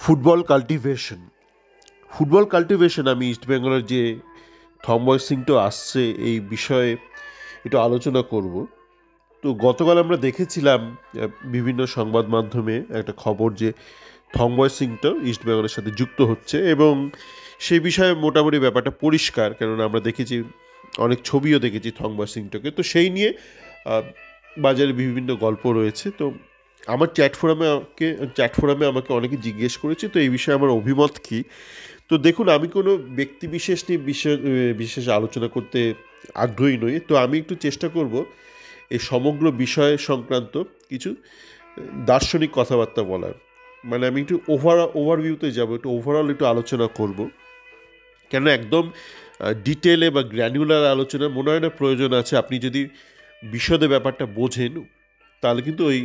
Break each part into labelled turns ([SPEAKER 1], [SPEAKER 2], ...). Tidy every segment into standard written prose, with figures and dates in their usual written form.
[SPEAKER 1] Football cultivation আমি ইস্টবেঙ্গলের যে থমবয় সিংটো আসছে এই বিষয়ে একটু আলোচনা করব। তো গতকাল আমরা দেখেছিলাম বিভিন্ন সংবাদ মাধ্যমে একটা খবর যে থমবয় সিংটো ইস্টবেঙ্গলের সাথে যুক্ত হচ্ছে, এবং সেই বিষয়ে মোটামুটি ব্যাপারটা পরিষ্কার, কেননা আমরা দেখেছি, অনেক ছবিও দেখেছি থমবয় সিংটোকে। তো সেই নিয়ে বাজারে বিভিন্ন গল্প রয়েছে। তো আমার চ্যাট ফোরামে আমাকে অনেকে জিজ্ঞেস করেছে, তো এই বিষয়ে আমার অভিমত কী। তো দেখুন, আমি কোনো ব্যক্তি বিশেষ নিয়ে বিশেষ আলোচনা করতে আগ্রহী নই। তো আমি একটু চেষ্টা করব এই সমগ্র বিষয় সংক্রান্ত কিছু দার্শনিক কথাবার্তা বলার। মানে আমি একটু ওভারভিউতে যাব, একটু ওভারঅল একটু আলোচনা করব, কেন একদম ডিটেলে বা গ্র্যানুলার আলোচনা মনে হয় না প্রয়োজন আছে। আপনি যদি বিশদে ব্যাপারটা বোঝেন, তাহলে কিন্তু ওই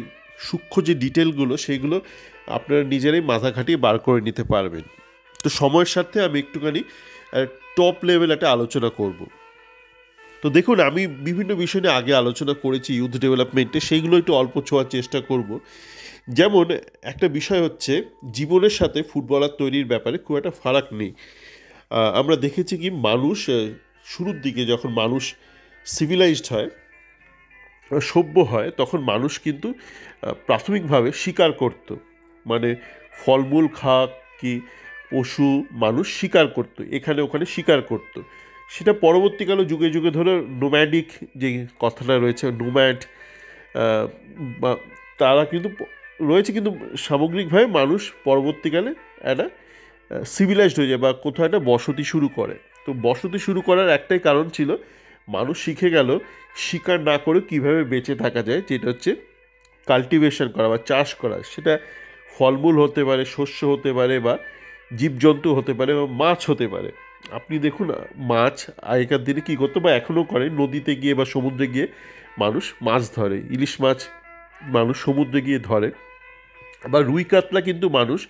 [SPEAKER 1] সূক্ষ্ম যে ডিটেলগুলো সেইগুলো আপনারা নিজেরাই মাথা খাটিয়ে বার করে নিতে পারবেন। তো সময়ের সাথে আমি একটুখানি টপ লেভেল একটা আলোচনা করব। তো দেখুন, আমি বিভিন্ন বিষয় নিয়ে আগে আলোচনা করেছি ইউথ ডেভেলপমেন্টে, সেইগুলো একটু অল্প ছোঁয়ার চেষ্টা করব। যেমন একটা বিষয় হচ্ছে, জীবনের সাথে ফুটবলার তৈরির ব্যাপারে খুব একটা ফারাক নেই। আমরা দেখেছি কি, মানুষ শুরুর দিকে যখন মানুষ সিভিলাইজড হয়, সভ্য হয়, তখন মানুষ কিন্তু প্রাথমিকভাবে শিকার করত। মানে ফলমূল খাক কি পশু, মানুষ শিকার করত, এখানে ওখানে শিকার করত। সেটা পরবর্তীকালে যুগে যুগে ধরে নোম্যাডিক যে কথাটা রয়েছে, নোম্যাড বা তারা কিন্তু রয়েছে, কিন্তু সামগ্রিকভাবে মানুষ পরবর্তীকালে একটা সিভিলাইজড হয়ে যায় বা কোথাও একটা বসতি শুরু করে। তো বসতি শুরু করার একটাই কারণ ছিল, মানুষ শিখে গেল শিকার না করে কীভাবে বেঁচে থাকা যায়, যেটা হচ্ছে কাল্টিভেশন করা বা চাষ করা। সেটা ফলমূল হতে পারে, শস্য হতে পারে, বা জীবজন্তু হতে পারে, বা মাছ হতে পারে। আপনি দেখুন, মাছ আগেকার দিনে কী করতো বা এখনও করে, নদীতে গিয়ে বা সমুদ্রে গিয়ে মানুষ মাছ ধরে। ইলিশ মাছ মানুষ সমুদ্রে গিয়ে ধরে, বা রুই কাতলা কিন্তু মানুষ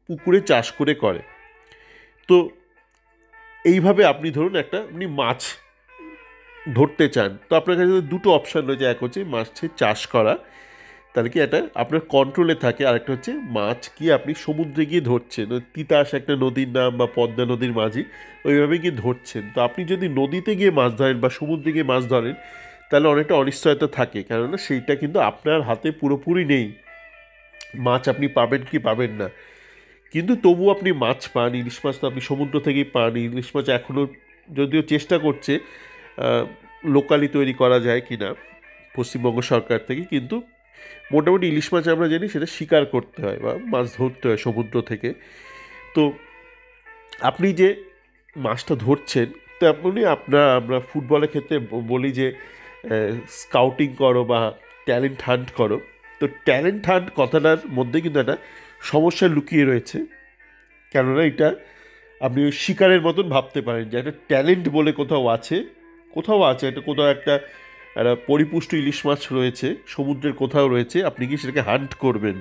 [SPEAKER 1] পুকুরে চাষ করে করে। তো এইভাবে আপনি ধরুন আপনি মাছ ধরতে চান, তো আপনার কাছে দুটো অপশান রয়েছে। এক হচ্ছে মাছের চাষ করা, তাহলে কি এটা আপনার কন্ট্রোলে থাকে। আরেকটা হচ্ছে মাছ কি আপনি সমুদ্রে গিয়ে ধরছেন, তিতাস একটা নদীর নাম বা পদ্মা নদীর মাঝি, ওইভাবে গিয়ে ধরছেন। তো আপনি যদি নদীতে গিয়ে মাছ ধরেন বা সমুদ্রে গিয়ে মাছ ধরেন, তাহলে অনেকটা অনিশ্চয়তা থাকে, কেননা সেইটা কিন্তু আপনার হাতে পুরোপুরি নেই, মাছ আপনি পাবেন কি পাবেন না। কিন্তু তবু আপনি মাছ পান। ইলিশ মাছ তো আপনি সমুদ্র থেকেই পান। ইলিশ মাছ এখনও যদিও চেষ্টা করছে লোকালি তৈরি করা যায় কি না পশ্চিমবঙ্গ সরকার থেকে, কিন্তু মোটামুটি ইলিশ মাছ আমরা জানি সেটা শিকার করতে হয় বা মাছ ধরতে হয় সমুদ্র থেকে। তো আপনি যে মাছটা ধরছেন, তেমনি আমরা ফুটবলের ক্ষেত্রে বলি যে স্কাউটিং করো বা ট্যালেন্ট হান্ট করো। তো ট্যালেন্ট হান্ট কথাটার মধ্যে কিন্তু একটা সমস্যা লুকিয়ে রয়েছে, কেননা এটা আপনি ওই শিকারের মতন ভাবতে পারেন যে একটা ট্যালেন্ট বলে কোথাও আছে একটা পরিপুষ্ট ইলিশ মাছ রয়েছে সমুদ্রের কোথাও রয়েছে, আপনি কি সেটাকে হান্ট করবেন?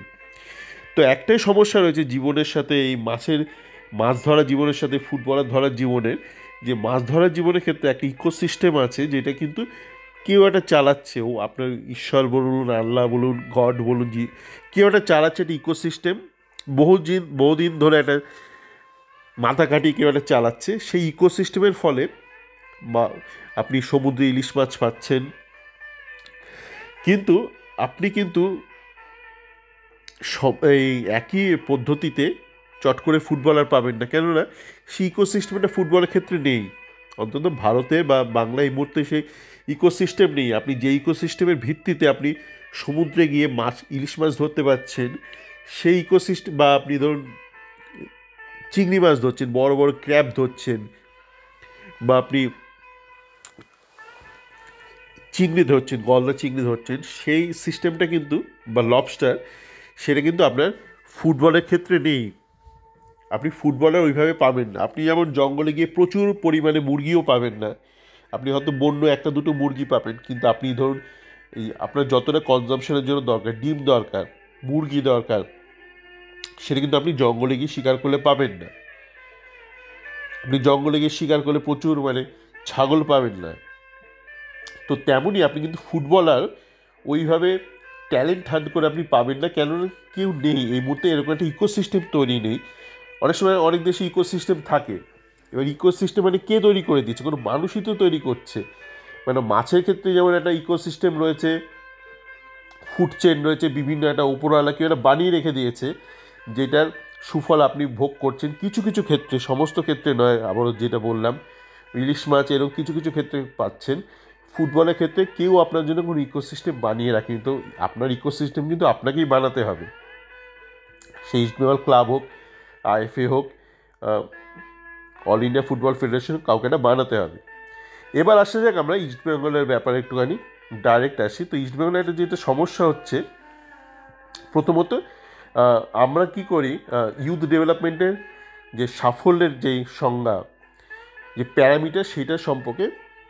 [SPEAKER 1] তো একটাই সমস্যা রয়েছে জীবনের সাথে, এই মাছ ধরা জীবনের সাথে ফুটবলার ধরার জীবনের, যে মাছ ধরার জীবনের ক্ষেত্রে একটা ইকোসিস্টেম আছে, যেটা কিন্তু কেউ একটা চালাচ্ছে। ও আপনার ঈশ্বর বলুন, আল্লাহ বলুন, গড বলুন, কেউ একটা চালাচ্ছে একটা ইকোসিস্টেম। বহুদিন ধরে একটা মাথা কাটিয়ে কেউ একটা চালাচ্ছে। সেই ইকোসিস্টেমের ফলে আপনি সমুদ্রে ইলিশ মাছ পাচ্ছেন, কিন্তু আপনি কিন্তু এই একই পদ্ধতিতে চট করে ফুটবলার পাবেন না, কেননা সেই ইকোসিস্টেমটা ফুটবলের ক্ষেত্রে নেই। অন্তত ভারতে বা বাংলা এই মুহূর্তে সেই ইকোসিস্টেম নেই। আপনি যে ইকোসিস্টেমের ভিত্তিতে আপনি সমুদ্রে গিয়ে ইলিশ মাছ ধরতে পারছেন, সেই ইকোসিস্টেম, বা আপনি ধরুন চিংড়ি মাছ ধরছেন, বড় বড় ক্র্যাব ধরছেন, বা আপনি গলদা চিংড়ি ধরছেন, সেই সিস্টেমটা কিন্তু, বা লবস্টার, সেটা কিন্তু আপনার ফুটবলের ক্ষেত্রে নেই। আপনি ফুটবলার ওইভাবে পাবেন না। আপনি যেমন জঙ্গলে গিয়ে প্রচুর পরিমাণে মুরগিও পাবেন না, আপনি হয়তো বন্য একটা দুটো মুরগি পাবেন, কিন্তু আপনি ধরুন এই আপনার যতটা কনজামশনের জন্য দরকার, ডিম দরকার, মুরগি দরকার, সেটা কিন্তু আপনি জঙ্গলে গিয়ে শিকার করলে পাবেন না। আপনি জঙ্গলে গিয়ে শিকার করলে প্রচুর ছাগল পাবেন না। তো তেমনই আপনি কিন্তু ফুটবলার ওইভাবে ট্যালেন্ট হান্ট করে আপনি পাবেন না, কেননা কেউ নেই এই মুহূর্তে, এরকম একটা ইকোসিস্টেম তৈরি নেই। অনেক সময় অনেক দেশে ইকোসিস্টেম থাকে, এবার ইকোসিস্টেম মানে কে তৈরি করে দিচ্ছে? কোনো মানুষই তো তৈরি করছে। মানে মাছের ক্ষেত্রে যেমন একটা ইকোসিস্টেম রয়েছে, ফুড চেইন রয়েছে, বিভিন্ন একটা উপরওয়ালা কেউ একটা বানিয়ে রেখে দিয়েছে, যেটার সুফল আপনি ভোগ করছেন কিছু কিছু ক্ষেত্রে, সমস্ত ক্ষেত্রে নয়। আবারও যেটা বললাম, ইলিশ মাছ এরকম কিছু কিছু ক্ষেত্রে পাচ্ছেন। ফুটবলের ক্ষেত্রে কেউ আপনার জন্য কোনো ইকোসিস্টেম বানিয়ে রাখেনি, তো আপনার ইকোসিস্টেম কিন্তু আপনাকেই বানাতে হবে। সেই ইস্টবেঙ্গল ক্লাব হোক, আইএফএ হোক, অল ইন্ডিয়া ফুটবল ফেডারেশন, কাউকে একটা বানাতে হবে। এবার আসা যাক আমরা ইস্টবেঙ্গলের ব্যাপারে একটুখানি ডাইরেক্ট আসি। তো ইস্টবেঙ্গলের একটা যেটা সমস্যা হচ্ছে, প্রথমত আমরা কি করি, ইউথ ডেভেলপমেন্টের যে সাফল্যের যেই সংজ্ঞা, যে প্যারামিটার, সেটার সম্পর্কে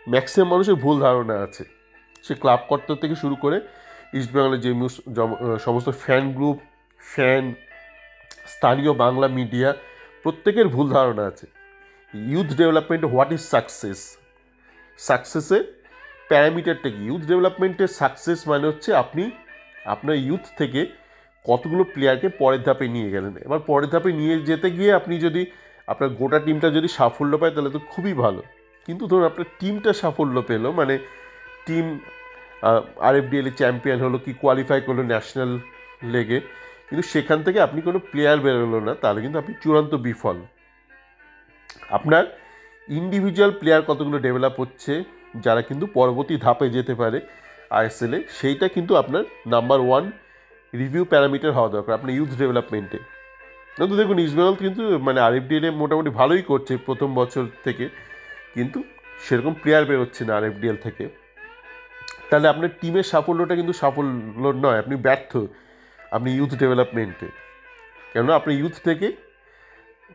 [SPEAKER 1] ম্যাক্সিমাম মানুষের ভুল ধারণা আছে। সে ক্লাব কর্তা থেকে শুরু করে ইস্টবেঙ্গলের যে সমস্ত ফ্যান গ্রুপ, ফ্যান, স্থানীয় বাংলা মিডিয়া, প্রত্যেকের ভুল ধারণা আছে। Youth development, what is success, সাকসেসের প্যারামিটারটা কি? ইউথ ডেভেলপমেন্টের সাকসেস মানে হচ্ছে আপনি আপনার ইউথ থেকে কতগুলো প্লেয়ারকে পরের ধাপে নিয়ে গেলেন। এবার পরের ধাপে নিয়ে যেতে গিয়ে আপনি যদি আপনার গোটা টিমটা যদি সাফল্য পায় তাহলে তো খুবই ভালো, কিন্তু ধরুন আপনার টিমটা সাফল্য পেলো, মানে টিম আরএফডিএল চ্যাম্পিয়ন হলো, কি কোয়ালিফাই করলো ন্যাশনাল লেগে, কিন্তু সেখান থেকে আপনি কোনো প্লেয়ার বেরোলো না, তাহলে কিন্তু আপনি চূড়ান্ত বিফল। আপনার ইন্ডিভিজুয়াল প্লেয়ার কতগুলো ডেভেলপ হচ্ছে, যারা কিন্তু পরবর্তী ধাপে যেতে পারে আইএসএলে, সেইটা কিন্তু আপনার নাম্বার ওয়ান রিভিউ প্যারামিটার হওয়া দরকার আপনার ইউথ ডেভেলপমেন্টে। কিন্তু দেখুন ইস্টবেঙ্গল কিন্তু মানে আরএফডিএলে মোটামুটি ভালোই করছে প্রথম বছর থেকে, কিন্তু সেরকম প্লেয়ার বেরোচ্ছে না আরএফডিএল থেকে। তাহলে আপনার টিমের সাফল্যটা কিন্তু সাফল্য নয়, আপনি ব্যর্থ আপনি ইউথ ডেভেলপমেন্টে, কেননা আপনি ইউথ থেকে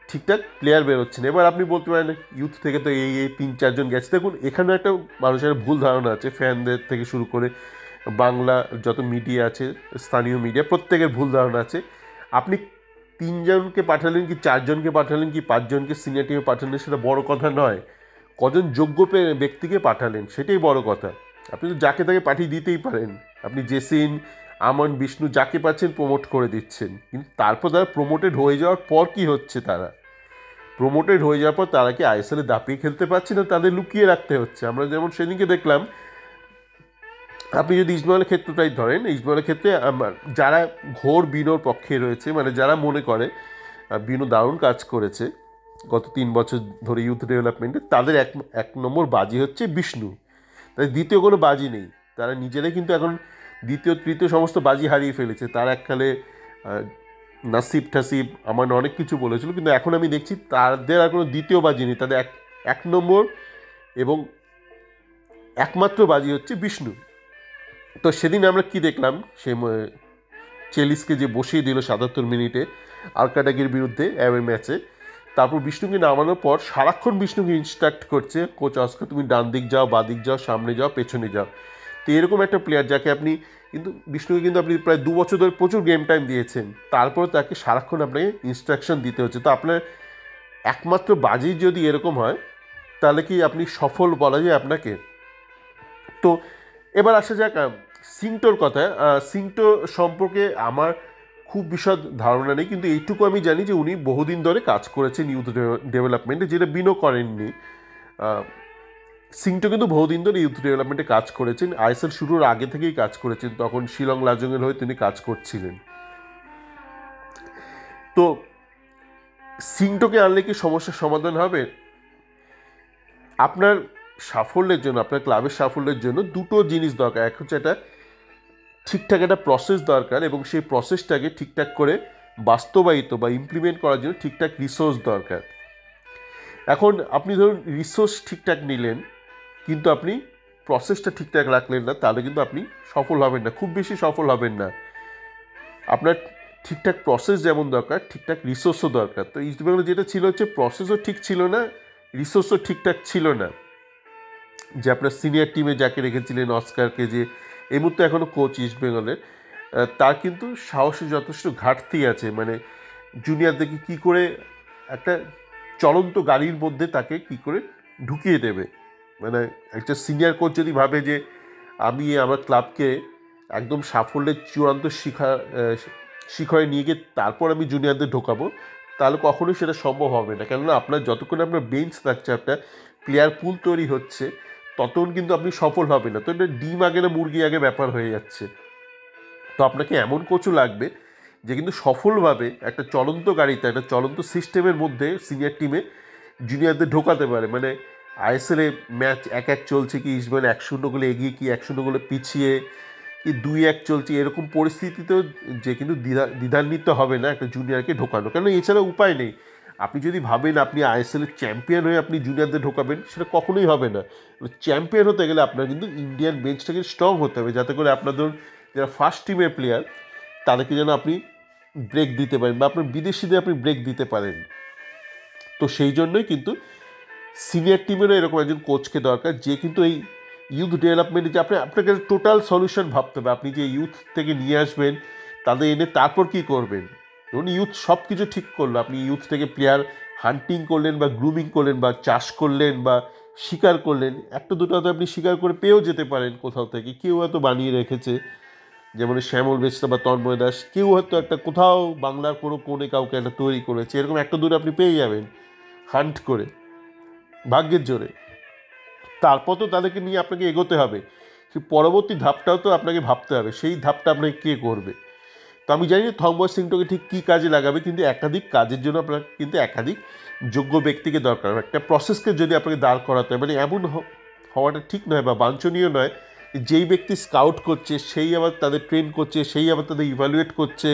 [SPEAKER 1] ঠিকঠাক প্লেয়ার বেরোচ্ছে না। এবার আপনি বলতে পারেন ইউথ থেকে তো এই 3-4 জন গেছে। দেখুন এখানে একটা মানুষের ভুল ধারণা আছে, ফ্যানদের থেকে শুরু করে বাংলা যত মিডিয়া আছে, স্থানীয় মিডিয়া, প্রত্যেকের ভুল ধারণা আছে। আপনি 3 জনকে পাঠালেন কি 4 জনকে পাঠালেন কি 5 জনকে সিনিয়র টিমে পাঠালেন, সেটা বড় কথা নয়। কজন যোগ্য ব্যক্তিকে পাঠালেন সেটাই বড় কথা। আপনি তো যাকে তাকে পাঠিয়ে দিতেই পারেন, আপনি জেসিন, আমন, বিষ্ণু, যাকে পাচ্ছেন প্রমোট করে দিচ্ছেন, কিন্তু তারপর তারা প্রমোটেড হয়ে যাওয়ার পর কি হচ্ছে, তারা প্রমোটেড হয়ে যাওয়ার পর তারা কি আইএসএলে দাপিয়ে খেলতে পারছে না, তাদের লুকিয়ে রাখতে হচ্ছে। আমরা যেমন সেদিনকে দেখলাম, আপনি যদি ইস্টবেঙ্গলের ক্ষেত্রটাই ধরেন, ইস্টবেঙ্গলের ক্ষেত্রে যারা ঘোর বিনোর পক্ষে রয়েছে, মানে যারা মনে করে বিনো দারুণ কাজ করেছে গত 3 বছর ধরে ইউথ ডেভেলপমেন্টে, তাদের এক নম্বর বাজি হচ্ছে বিষ্ণু, তাদের দ্বিতীয় কোনো বাজি নেই। তারা নিজেরাই কিন্তু এখন দ্বিতীয় তৃতীয় সমস্ত বাজি হারিয়ে ফেলেছে। তারা এককালে নাসিব ঠাসিব আমার অনেক কিছু বলেছিল, কিন্তু এখন আমি দেখছি তাদের আর কোনো দ্বিতীয় বাজি নেই, তাদের এক নম্বর এবং একমাত্র বাজি হচ্ছে বিষ্ণু। তো সেদিন আমরা কি দেখলাম, সে চেলিসকে যে বসিয়ে দিল 77 মিনিটে আলকাটাগির বিরুদ্ধে অ্যাওয়ে ম্যাচে, তারপর বিষ্ণুকে নামানোর পর সারাক্ষণ বিষ্ণুকে ইনস্ট্রাক্ট করছে কোচ অস্কার, তুমি ডান দিক যাও, বা দিক যাও, সামনে যাও, পেছনে যাও। তো এরকম একটা প্লেয়ার যাকে আপনি, কিন্তু বিষ্ণুকে কিন্তু আপনি প্রায় 2 বছর ধরে প্রচুর গেম টাইম দিয়েছেন, তারপর তাকে সারাক্ষণ আপনাকে ইনস্ট্রাকশন দিতে হচ্ছে। তো আপনার একমাত্র বাজি যদি এরকম হয়, তাহলে কি আপনি সফল বলা যায় আপনাকে? তো এবার আসা যাক সিংটোর কথা। সিংটো সম্পর্কে আমার খুব বিশদ ধারণা নেই, কিন্তু এইটুকু আমি জানি যে উনি বহুদিন ধরে কাজ করেছেন ইউথ ডেভেলপমেন্টে, যেটা বিনো করেননি। সিংটো কিন্তু বহুদিন ধরে ইউথ ডেভেলপমেন্টে কাজ করেছেন, আইএসএল শুরুর আগে থেকেই কাজ করেছেন, তখন শিলং লাজংয়ের হয়ে তিনি কাজ করছিলেন। তো সিংটোকে আনলে কি সমস্যার সমাধান হবে? আপনার সাফল্যের জন্য, আপনার ক্লাবের সাফল্যের জন্য দুটো জিনিস দরকার। এক হচ্ছে একটা ঠিকঠাক একটা প্রসেস দরকার, এবং সেই প্রসেসটাকে ঠিকঠাক করে বাস্তবায়িত বা ইমপ্লিমেন্ট করার জন্য ঠিকঠাক রিসোর্স দরকার। এখন আপনি ধরুন রিসোর্স ঠিকঠাক নিলেন, কিন্তু আপনি প্রসেসটা ঠিকঠাক রাখলেন না, তাহলে কিন্তু আপনি সফল হবেন না, খুব বেশি সফল হবেন না। আপনার ঠিকঠাক প্রসেস যেমন দরকার, ঠিকঠাক রিসোর্সও দরকার। তো ইস্টবেঙ্গলে যেটা ছিল হচ্ছে, প্রসেসও ঠিক ছিল না, রিসোর্সও ঠিকঠাক ছিল না। যে আপনার সিনিয়র টিমে যাকে রেখেছিলেন অস্কারকে, যে এই মুহূর্তে এখনও কোচ ইস্টবেঙ্গলের, তার কিন্তু সাহসে যথেষ্ট ঘাটতি আছে। মানে জুনিয়রদেরকে কী করে একটা চলন্ত গাড়ির মধ্যে তাকে কী করে ঢুকিয়ে দেবে, মানে একটা সিনিয়র কোচ যদি ভাবে যে আমি আমার ক্লাবকে একদম সাফল্যের চূড়ান্ত শিখরে নিয়ে গিয়ে তারপর আমি জুনিয়রদের ঢোকাবো, তাহলে কখনোই সেটা সম্ভব হবে না। কেননা আপনার যতক্ষণ আপনার বেঞ্চ থাকছে, আপনার প্লেয়ার পুল তৈরি হচ্ছে, ততক্ষণ কিন্তু আপনি সফল হবেন না। তো এটা ডিম আগে না মুরগি আগে ব্যাপার হয়ে যাচ্ছে। তো আপনাকে এমন কোচও লাগবে যে কিন্তু সফলভাবে একটা চলন্ত গাড়িতে, একটা চলন্ত সিস্টেমের মধ্যে সিনিয়র টিমে জুনিয়রদের ঢোকাতে পারে। মানে আইএসএলে ম্যাচ 1-1 চলছে, কি ইস্টবেঙ্গল 1-0 গোলে এগিয়ে, কি 1-0 গোলে পিছিয়ে, কি 2-1 চলছে, এরকম পরিস্থিতিতেও যে কিন্তু দ্বিধান্বিত হবে না একটা জুনিয়রকে ঢোকানো। কেন এছাড়া উপায় নেই। আপনি যদি ভাবেন আপনি আইএসএলের চ্যাম্পিয়ন হয়ে আপনি জুনিয়রদের ঢোকাবেন, সেটা কখনোই হবে না। চ্যাম্পিয়ন হতে গেলে আপনার কিন্তু ইন্ডিয়ান বেঞ্চটাকে স্ট্রং হতে হবে, যাতে করে আপনার ধরুন যারা ফার্স্ট টিমের প্লেয়ার তাদেরকে যেন আপনি ব্রেক দিতে পারেন, বা আপনার বিদেশিদের আপনি ব্রেক দিতে পারেন। তো সেই জন্যই কিন্তু সিনিয়র টিমেরও এরকম একজন কোচকে দরকার, যে কিন্তু এই ইউথ ডেভেলপমেন্টে যে আপনাকে টোটাল সলিউশন ভাবতে হবে। আপনি যে ইউথ থেকে নিয়ে আসবেন, তাদের এনে তারপর কী করবেন। ধরুন ইউথ সব কিছু ঠিক করলো, আপনি ইউথ থেকে প্লেয়ার হান্টিং করলেন, বা গ্রুমিং করলেন, বা চাষ করলেন, বা শিকার করলেন। একটা দুটো হয়তো আপনি শিকার করে পেয়েও যেতে পারেন কোথাও থেকে, কেউ হয়তো বানিয়ে রেখেছে, যেমন শ্যামল বেচটা বা তন্ময় দাস, কেউ হয়তো একটা কোথাও বাংলার কোনো কোণে কাউকে একটা তৈরি করেছে। এরকম একটা দুটো আপনি পেয়ে যাবেন হান্ট করে, ভাগ্যের জোরে। তারপর তো তাদেরকে নিয়ে আপনাকে এগোতে হবে, সেই পরবর্তী ধাপটাও তো আপনাকে ভাবতে হবে, সেই ধাপটা আপনাকে কে করবে। তো আমি জানি না থংবয় সিংটোকে ঠিক কী কাজে লাগাবে, কিন্তু একাধিক কাজের জন্য আপনার কিন্তু একাধিক যোগ্য ব্যক্তিকে দরকার। একটা প্রসেসকে যদি আপনাকে দাঁড় করাতে হয়, মানে এমন হওয়াটা ঠিক নয় বা বাঞ্ছনীয় নয় যেই ব্যক্তি স্কাউট করছে সেই আবার তাদের ট্রেন করছে, সেই আবার তাদের ইভ্যালুয়েট করছে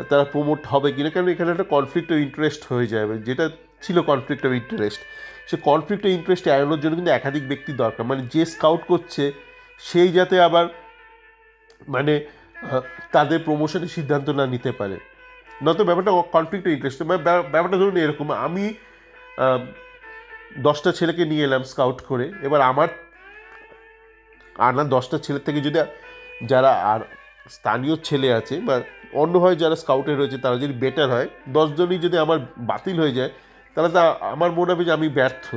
[SPEAKER 1] তারা প্রমোট হবে কিনা। কারণ এখানে একটা কনফ্লিক্ট অফ ইন্টারেস্ট হয়ে যাবে, যেটা ছিল conflict of interest. Say conflict of interest এড়ানোর জন্য কিন্তু একাধিক ব্যক্তি দরকার, মানে যে স্কাউট করছে সেই যাতে আবার মানে তাদের প্রমোশনের সিদ্ধান্ত না নিতে পারে, নয়তো ব্যাপারটা কনফ্লিক্ট অফ ইন্টারেস্ট। ব্যাপারটা ধরুন এরকম, আমি 10টা ছেলেকে নিয়ে এলাম স্কাউট করে, এবার আমার আনা 10টা ছেলের থেকে যদি যারা আর স্থানীয় ছেলে আছে বা অন্যভাবে যারা স্কাউটে রয়েছে তারা যদি বেটার হয়, 10জনই যদি আমার বাতিল হয়ে যায়, তাহলে তা আমার মনে হবে যে আমি ব্যর্থ,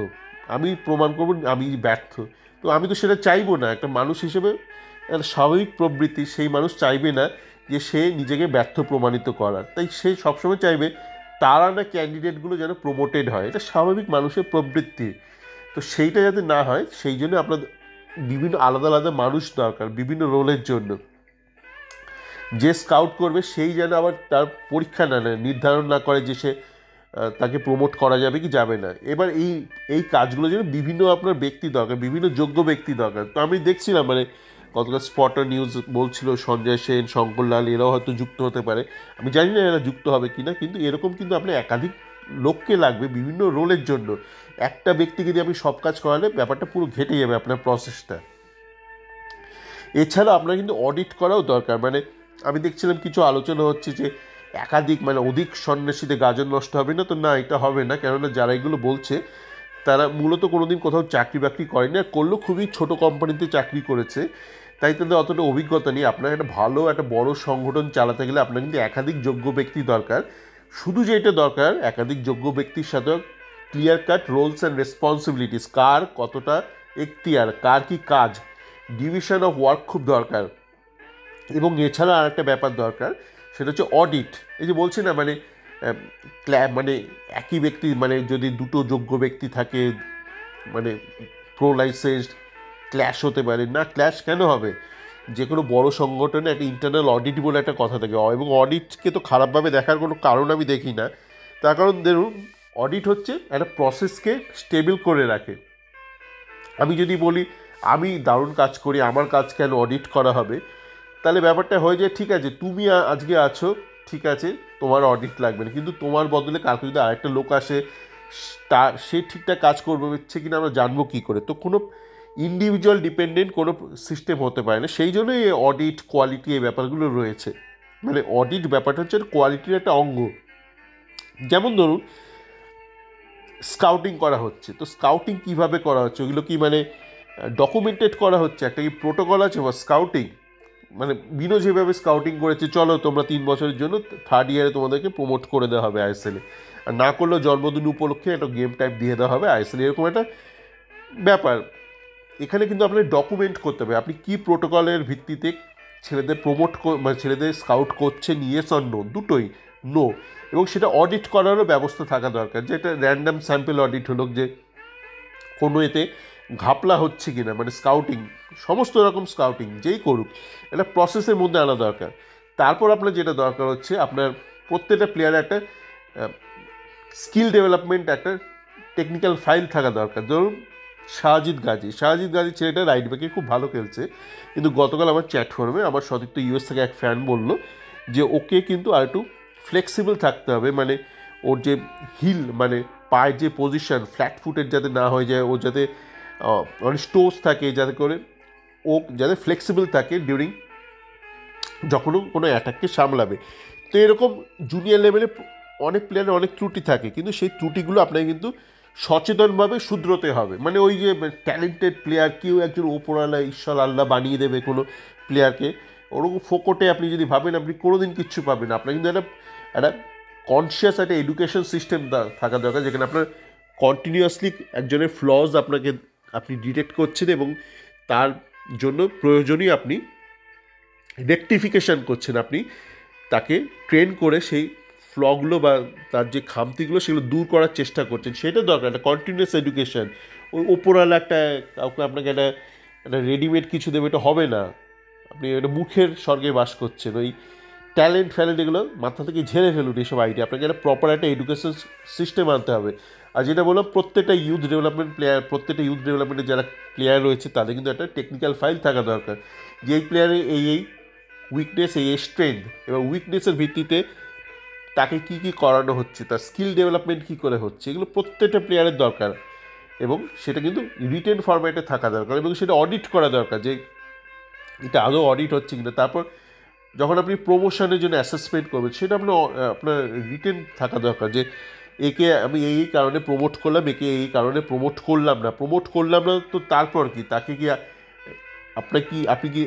[SPEAKER 1] আমি প্রমাণ করব আমি ব্যর্থ। তো আমি তো সেটা চাইবো না। একটা মানুষ হিসেবে একটা স্বাভাবিক প্রবৃত্তি, সেই মানুষ চাইবে না যে সে নিজেকে ব্যর্থ প্রমাণিত করার, তাই সে সবসময় চাইবে তার আনা ক্যান্ডিডেটগুলো যেন প্রমোটেড হয়। এটা স্বাভাবিক মানুষের প্রবৃত্তি। তো সেইটা যাতে না হয়, সেই জন্য আপনার বিভিন্ন আলাদা আলাদা মানুষ দরকার বিভিন্ন রোলের জন্য। যে স্কাউট করবে সেই যেন আবার তার পরীক্ষা না নেয়, নির্ধারণ না করে যে সে তাকে প্রমোট করা যাবে কি যাবে না। এবার এই কাজগুলোর জন্য বিভিন্ন আপনার ব্যক্তি দরকার, বিভিন্ন যোগ্য ব্যক্তি দরকার। তো আমি দেখছিলাম মানে গতকাল স্পটার নিউজ বলছিল সঞ্জয় সেন, শঙ্কর লাল এরাও হয়তো যুক্ত হতে পারে। আমি জানি না এরা যুক্ত হবে কি না, কিন্তু এরকম কিন্তু আপনার একাধিক লোককে লাগবে বিভিন্ন রোলের জন্য। একটা ব্যক্তিকে দিয়ে আপনি সব কাজ করালে ব্যাপারটা পুরো ঘেটে যাবে আপনার প্রসেসটা। এছাড়া আপনার কিন্তু অডিট করাও দরকার। মানে আমি দেখছিলাম কিছু আলোচনা হচ্ছে যে একাধিক মানে অধিক সন্ন্যাসীদের গাজন নষ্ট হবে না, তো না, এটা হবে না। কেননা যারা এগুলো বলছে তারা মূলত কোনোদিন কোথাও চাকরি বাকরি করেনি, আর করলেও খুবই ছোট কোম্পানিতে চাকরি করেছে, তাই তাদের অতটা অভিজ্ঞতা নেই। আপনার একটা ভালো একটা বড় সংগঠন চালাতে গেলে আপনার কিন্তু একাধিক যোগ্য ব্যক্তি দরকার। শুধু যেটা দরকার, একাধিক যোগ্য ব্যক্তির সাথে clear cut roles and responsibilities, কার কতটা এখতিয়ার, কার কি কাজ, ডিভিশন অফ ওয়ার্ক খুব দরকার। এবং এছাড়া আর একটা ব্যাপার দরকার, সেটা হচ্ছে অডিট। এই যে বলছি না মানে মানে একই ব্যক্তি মানে যদি দুটো যোগ্য ব্যক্তি থাকে মানে প্রো লাইসেন্সড, ক্ল্যাশ হতে পারে না। ক্ল্যাশ কেন হবে? যে কোনো বড় সংগঠনে একটা ইন্টারনাল অডিট বলে একটা কথা থাকে, এবং অডিটকে তো খারাপভাবে দেখার কোনো কারণ আমি দেখি না। তার কারণ ধরুন অডিট হচ্ছে একটা প্রসেসকে স্টেবল করে রাখে। আমি যদি বলি আমি দারুণ কাজ করি, আমার কাজ কেন অডিট করা হবে, তাহলে ব্যাপারটা হয়ে যায় ঠিক আছে তুমি আজকে আছো, ঠিক আছে তোমার অডিট লাগবে না, কিন্তু তোমার বদলে কালকে যদি আরেকটা লোক আসে সে ঠিকঠাক কাজ করবে হচ্ছে কিনা আমরা জানবো কী করে? তো কোনো ইন্ডিভিজুয়াল ডিপেন্ডেন্ট কোনো সিস্টেম হতে পারে না। সেই জন্যই এই অডিট কোয়ালিটি এই ব্যাপারগুলো রয়েছে। মানে অডিট ব্যাপারটা হচ্ছে কোয়ালিটির একটা অঙ্গ। যেমন ধরুন স্কাউটিং করা হচ্ছে, তো স্কাউটিং কীভাবে করা হচ্ছে, ওইগুলো কি মানে ডকুমেন্টেড করা হচ্ছে, একটা কি প্রোটোকল আছে বা স্কাউটিং? মানে বিনো যেভাবে স্কাউটিং করেছে, চলো তোমরা 3 বছরের জন্য 3rd ইয়ারে তোমাদেরকে প্রমোট করে দেওয়া হবে আইএসএলে, আর না করলেও জন্মদিন উপলক্ষে একটা গেম টাইপ দিয়ে দেওয়া হবে আইএসএল, এরকম একটা ব্যাপার। এখানে কিন্তু আপনাকে ডকুমেন্ট করতে হবে আপনি কী প্রোটোকলের ভিত্তিতে ছেলেদের মানে ছেলেদের স্কাউট করছে ইয়েস অর নো, দুটোই নো। এবং সেটা অডিট করারও ব্যবস্থা থাকা দরকার, যে এটা র্যান্ডাম স্যাম্পল অডিট হলো, যে কোনো এতে ঘাপলা হচ্ছে কি না, মানে স্কাউটিং, সমস্ত রকম স্কাউটিং যেই করুক এটা প্রসেসের মধ্যে আনা দরকার। তারপর আপনার যেটা দরকার হচ্ছে, আপনার প্রত্যেকটা প্লেয়ারের একটা স্কিল ডেভেলপমেন্ট, একটা টেকনিক্যাল ফাইল থাকা দরকার। ধরুন শাহজিদ গাজী ছেলেটা রাইট ব্যাকে খুব ভালো খেলছে, কিন্তু গতকাল আমার চ্যাট ফোরামে আমার সতীর্থ ইউএস থেকে এক ফ্যান বলল যে ওকে কিন্তু আর একটু ফ্লেক্সিবল থাকতে হবে, মানে ওর যে হিল মানে পায়ের যে পজিশন ফ্ল্যাট ফুটের যাতে না হয়ে যায়, ও যাতে অনেক স্টোস থাকে, যাতে করে ও যাতে ফ্লেক্সিবল থাকে ডিউরিং যখনও কোনো অ্যাটাককে সামলাবে। তো এরকম জুনিয়র লেভেলে অনেক প্লেয়ারের অনেক ত্রুটি থাকে, কিন্তু সেই ত্রুটিগুলো আপনাকে কিন্তু সচেতনভাবে শুধরোতে হবে। মানে ওই যে ট্যালেন্টেড প্লেয়ার, কেউ একজন ওপরওয়ালা ঈশ্বর আল্লাহ বানিয়ে দেবে কোনো প্লেয়ারকে, ওরকম ফোকটে আপনি যদি ভাবেন আপনি কোনো দিন কিচ্ছু পাবেন না। আপনার কিন্তু একটা একটা কনসিয়াস একটা এডুকেশন সিস্টেম থাকা দরকার, যেখানে আপনার কন্টিনিউয়াসলি একজনের ফ্লজ আপনি ডিটেক্ট করছেন এবং তার জন্য প্রয়োজনীয় আপনি রেকটিফিকেশান করছেন, আপনি তাকে ট্রেন করে সেই ফ্লগুলো বা তার যে খামতিগুলো সেগুলো দূর করার চেষ্টা করছেন। সেটা দরকার, একটা কন্টিনিউয়াস এডুকেশান। ওই ওপরওয়ালা একটা কাউকে আপনাকে একটা একটা রেডিমেড কিছু দেবে, এটা হবে না। আপনি একটা মুখের স্বর্গে বাস করছেন। ওই ট্যালেন্ট ফ্যালেন্ট এগুলো মাথা থেকে ঝেড়ে ফেলুন, এইসব আইডিয়া। আপনাকে একটা প্রপার একটা এডুকেশন সিস্টেম আনতে হবে। আর যেটা বললাম, প্রত্যেকটা ইউথ ডেভেলপমেন্টে যারা প্লেয়ার রয়েছে তাদের কিন্তু একটা টেকনিক্যাল ফাইল থাকা দরকার, যে এই প্লেয়ারের এই উইকনেস, এই স্ট্রেংথ, এবং উইকনেসের ভিত্তিতে তাকে কী কী করানো হচ্ছে, তার স্কিল ডেভেলপমেন্ট কী করে হচ্ছে, এগুলো প্রত্যেকটা প্লেয়ারের দরকার। এবং সেটা কিন্তু রিটেন ফরম্যাটে থাকা দরকার, এবং সেটা অডিট করা দরকার যে এটা আদৌ অডিট হচ্ছে কিনা। তারপর যখন আপনি প্রমোশনের জন্য অ্যাসেসমেন্ট করবেন, সেটা আপনার রিটেন থাকা দরকার, যে একে আমি এই কারণে প্রমোট করলাম, একে এই কারণে প্রমোট করলাম না। তো তারপর কি তাকে কি আপনি কি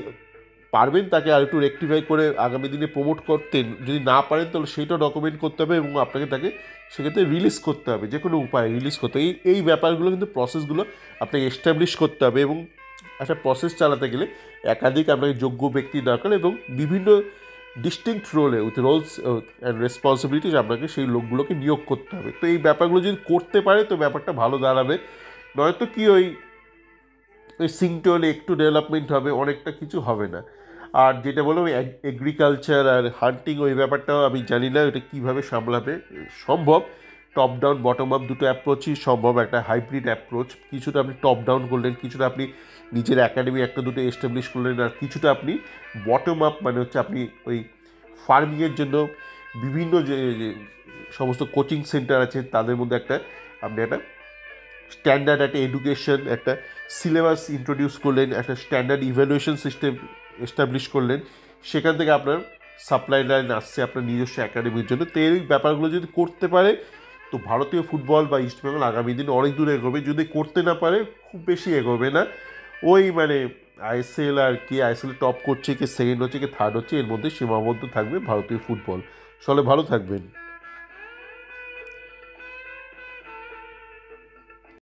[SPEAKER 1] পারবেন তাকে আর একটু রেকটিফাই করে আগামী দিনে প্রমোট করতে? যদি না পারেন তাহলে সেইটাও ডকুমেন্ট করতে হবে, এবং আপনাকে তাকে সেক্ষেত্রে রিলিজ করতে হবে, যে কোনো উপায়ে রিলিজ করতে হবে। এই ব্যাপারগুলো কিন্তু প্রসেসগুলো আপনাকে এস্টাবলিশ করতে হবে, এবং একটা প্রসেস চালাতে গেলে একাধিক আপনাকে যোগ্য ব্যক্তি দরকার, এবং বিভিন্ন ডিস্টিংক্ট রোলে উইথ রোলস অ্যান্ড রেসপন্সিবিলিটিস আপনাকে সেই লোকগুলোকে নিয়োগ করতে হবে। তো এই ব্যাপারগুলো যদি করতে পারে তো ব্যাপারটা ভালো দাঁড়াবে। নয়তো কি ওই সিংটোলে একটু ডেভেলপমেন্ট হবে, অনেকটা কিছু হবে না। আর যেটা বললাম এগ্রিকালচার আর হান্টিং, ওই ব্যাপারটাও আমি জানি না ওটা কীভাবে সামলাবে। সম্ভব টপ ডাউন বটম আপ দুটো অ্যাপ্রোচই সম্ভব, একটা হাইব্রিড অ্যাপ্রোচ। কিছুটা আপনি টপ ডাউন করলেন, কিছুটা আপনি নিজের একাডেমি একটা দুটো এস্টাবলিশ করলেন, আর কিছুটা আপনি বটম আপ, মানে হচ্ছে আপনি ওই ফার্মিংয়ের জন্য বিভিন্ন যে সমস্ত কোচিং সেন্টার আছে তাদের মধ্যে আপনি একটা স্ট্যান্ডার্ড একটা এডুকেশন, একটা সিলেবাস ইন্ট্রোডিউস করলেন, একটা স্ট্যান্ডার্ড ইভ্যালুয়েশন সিস্টেম এস্টাবলিশ করলেন। সেখান থেকে আপনার সাপ্লাই লাইন আসছে আপনার নিজস্ব একাডেমির জন্য। তো এই ব্যাপারগুলো যদি করতে পারে তো ভারতীয় ফুটবল বা ইস্টবেঙ্গল আগামী দিনে অনেক দূর এগোবে। যদি করতে না পারে খুব বেশি এগোবে না। ওই মানে আইএসএল আর কে আইএসএল টপ করছে, কে সেকেন্ড হচ্ছে, কে থার্ড হচ্ছে, এর মধ্যে সীমাবদ্ধ থাকবে ভারতীয় ফুটবল। আসলে ভালো থাকবেন।